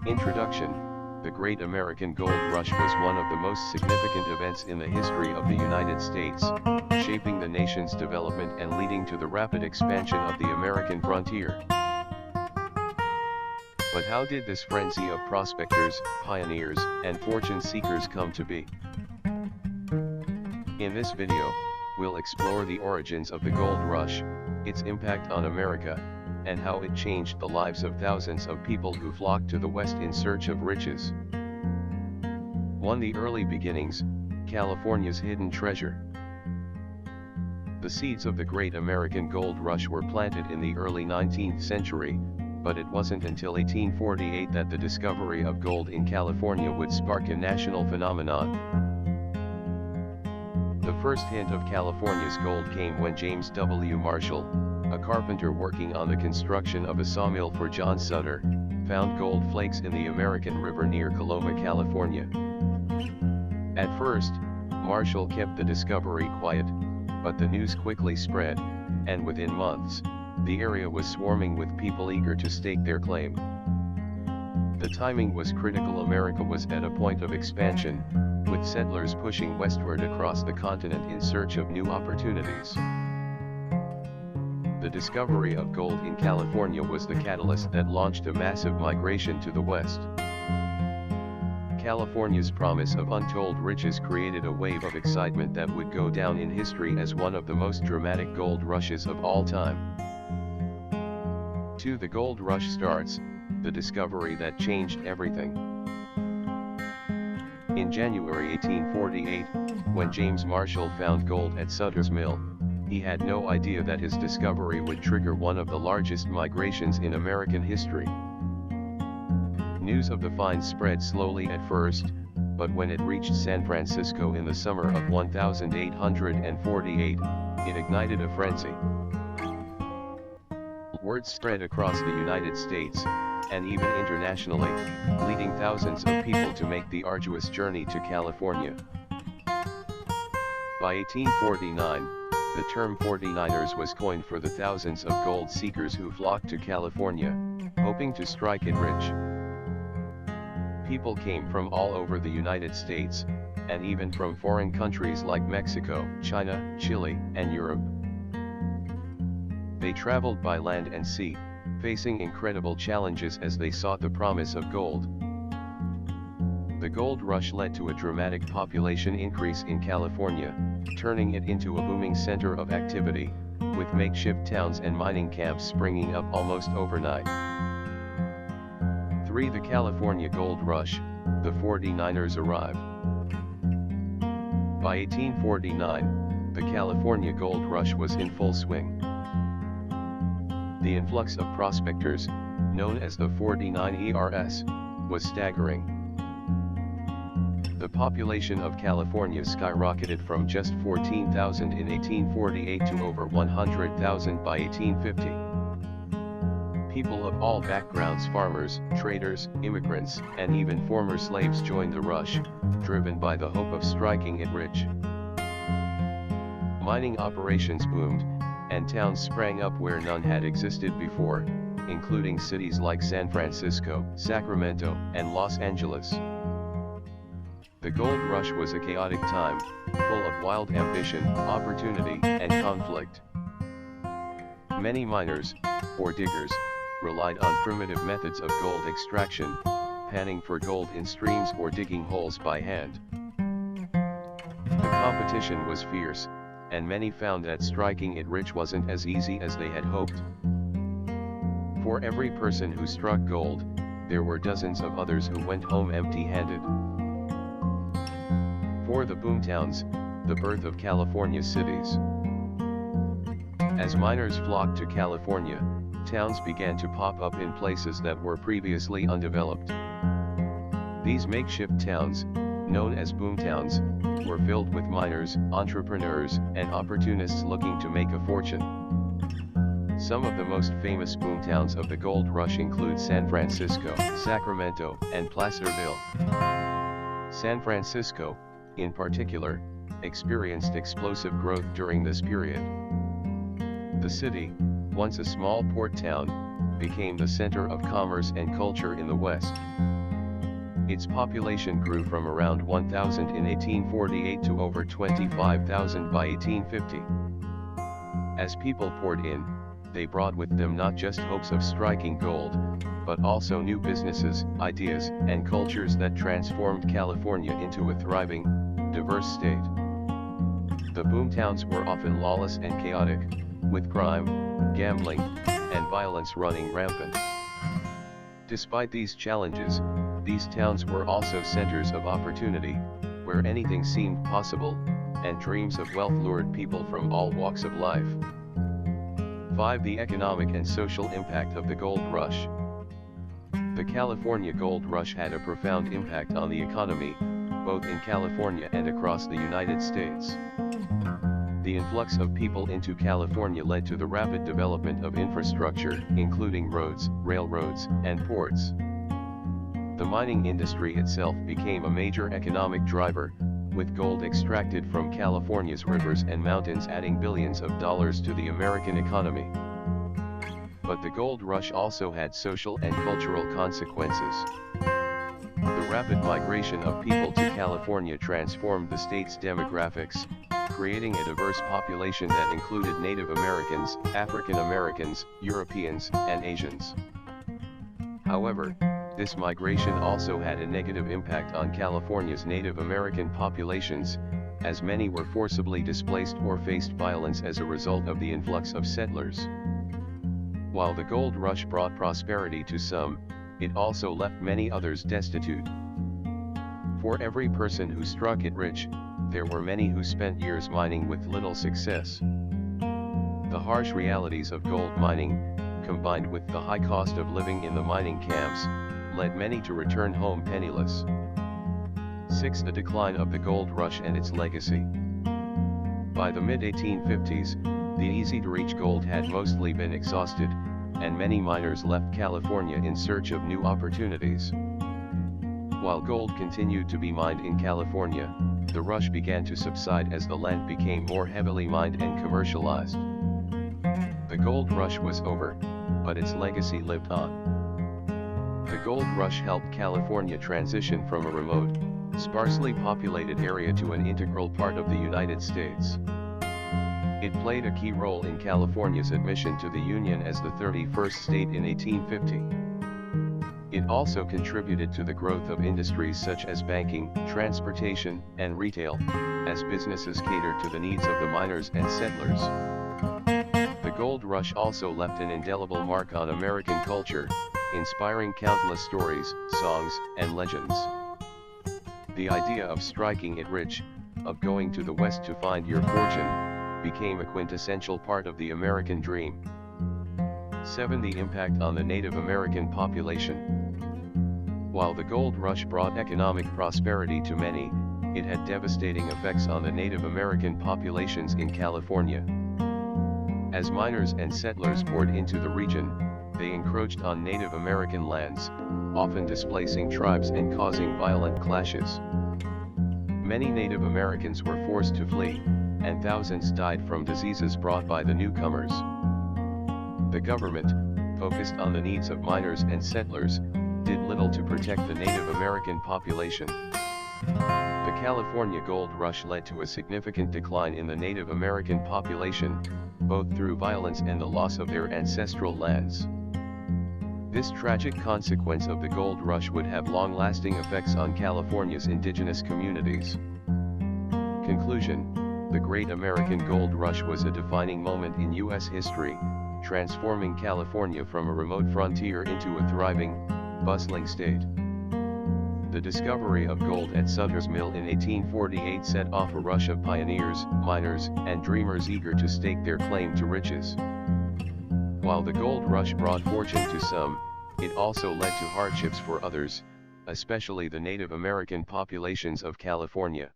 Introduction. The Great American Gold Rush was one of the most significant events in the history of the United States, shaping the nation's development and leading to the rapid expansion of the American frontier. But how did this frenzy of prospectors, pioneers, and fortune seekers come to be? In this video, we'll explore the origins of the gold rush, its impact on America, and how it changed the lives of thousands of people who flocked to the West in search of riches. 1. The early beginnings, California's hidden treasure. The seeds of the Great American Gold Rush were planted in the early 19th century, but it wasn't until 1848 that the discovery of gold in California would spark a national phenomenon. The first hint of California's gold came when James W. Marshall, a carpenter working on the construction of a sawmill for John Sutter, found gold flakes in the American River near Coloma, California. At first, Marshall kept the discovery quiet, but the news quickly spread, and within months, the area was swarming with people eager to stake their claim. The timing was critical. America was at a point of expansion, with settlers pushing westward across the continent in search of new opportunities. The discovery of gold in California was the catalyst that launched a massive migration to the West. California's promise of untold riches created a wave of excitement that would go down in history as one of the most dramatic gold rushes of all time. 2. The gold rush starts, the discovery that changed everything. In January 1848, when James Marshall found gold at Sutter's Mill, he had no idea that his discovery would trigger one of the largest migrations in American history. News of the find spread slowly at first, but when it reached San Francisco in the summer of 1848, it ignited a frenzy. Word spread across the United States, and even internationally, leading thousands of people to make the arduous journey to California. By 1849, the term 49ers was coined for the thousands of gold seekers who flocked to California, hoping to strike it rich. People came from all over the United States, and even from foreign countries like Mexico, China, Chile, and Europe. They traveled by land and sea, facing incredible challenges as they sought the promise of gold. The gold rush led to a dramatic population increase in California, turning it into a booming center of activity, with makeshift towns and mining camps springing up almost overnight. 3. The California Gold Rush, the 49ers arrive. By 1849, the California Gold Rush was in full swing. The influx of prospectors, known as the 49ers, was staggering. The population of California skyrocketed from just 14,000 in 1848 to over 100,000 by 1850. People of all backgrounds, farmers, traders, immigrants, and even former slaves joined the rush, driven by the hope of striking it rich. Mining operations boomed, and towns sprang up where none had existed before, including cities like San Francisco, Sacramento, and Los Angeles. The gold rush was a chaotic time, full of wild ambition, opportunity, and conflict. Many miners, or diggers, relied on primitive methods of gold extraction, panning for gold in streams or digging holes by hand. The competition was fierce, and many found that striking it rich wasn't as easy as they had hoped. For every person who struck gold, there were dozens of others who went home empty-handed. 4. The boomtowns, the birth of California's cities. As miners flocked to California, towns began to pop up in places that were previously undeveloped. These makeshift towns, known as boomtowns, were filled with miners, entrepreneurs, and opportunists looking to make a fortune. Some of the most famous boomtowns of the gold rush include San Francisco, Sacramento, and Placerville. San Francisco, in particular, experienced explosive growth during this period. The city, once a small port town, became the center of commerce and culture in the West. Its population grew from around 1,000 in 1848 to over 25,000 by 1850. As people poured in, they brought with them not just hopes of striking gold, but also new businesses, ideas, and cultures that transformed California into a thriving, diverse state. The boomtowns were often lawless and chaotic, with crime, gambling, and violence running rampant. Despite these challenges, these towns were also centers of opportunity, where anything seemed possible, and dreams of wealth lured people from all walks of life. 5. The economic and social impact of the gold rush. The California gold rush had a profound impact on the economy, both in California and across the United States. The influx of people into California led to the rapid development of infrastructure, including roads, railroads, and ports. The mining industry itself became a major economic driver, with gold extracted from California's rivers and mountains adding billions of dollars to the American economy. But the gold rush also had social and cultural consequences. The rapid migration of people to California transformed the state's demographics, creating a diverse population that included Native Americans, African Americans, Europeans, and Asians. However, this migration also had a negative impact on California's Native American populations, as many were forcibly displaced or faced violence as a result of the influx of settlers. While the gold rush brought prosperity to some, it also left many others destitute. For every person who struck it rich, there were many who spent years mining with little success. The harsh realities of gold mining, combined with the high cost of living in the mining camps, led many to return home penniless. 6. The decline of the gold rush and its legacy. By the mid-1850s, the easy-to-reach gold had mostly been exhausted, and many miners left California in search of new opportunities. While gold continued to be mined in California, the rush began to subside as the land became more heavily mined and commercialized. The gold rush was over, but its legacy lived on. The gold rush helped California transition from a remote, sparsely populated area to an integral part of the United States. It played a key role in California's admission to the Union as the 31st state in 1850. It also contributed to the growth of industries such as banking, transportation, and retail, as businesses catered to the needs of the miners and settlers. The gold rush also left an indelible mark on American culture, inspiring countless stories, songs, and legends. The idea of striking it rich, of going to the West to find your fortune, became a quintessential part of the American dream. 7. The impact on the Native American population. While the gold rush brought economic prosperity to many, it had devastating effects on the Native American populations in California. As miners and settlers poured into the region, they encroached on Native American lands, often displacing tribes and causing violent clashes. Many Native Americans were forced to flee, and thousands died from diseases brought by the newcomers. The government, focused on the needs of miners and settlers, did little to protect the Native American population. The California gold rush led to a significant decline in the Native American population, both through violence and the loss of their ancestral lands. This tragic consequence of the gold rush would have long-lasting effects on California's indigenous communities. Conclusion: the Great American Gold Rush was a defining moment in U.S. history, transforming California from a remote frontier into a thriving, bustling state. The discovery of gold at Sutter's Mill in 1848 set off a rush of pioneers, miners, and dreamers eager to stake their claim to riches. While the gold rush brought fortune to some, it also led to hardships for others, especially the Native American populations of California.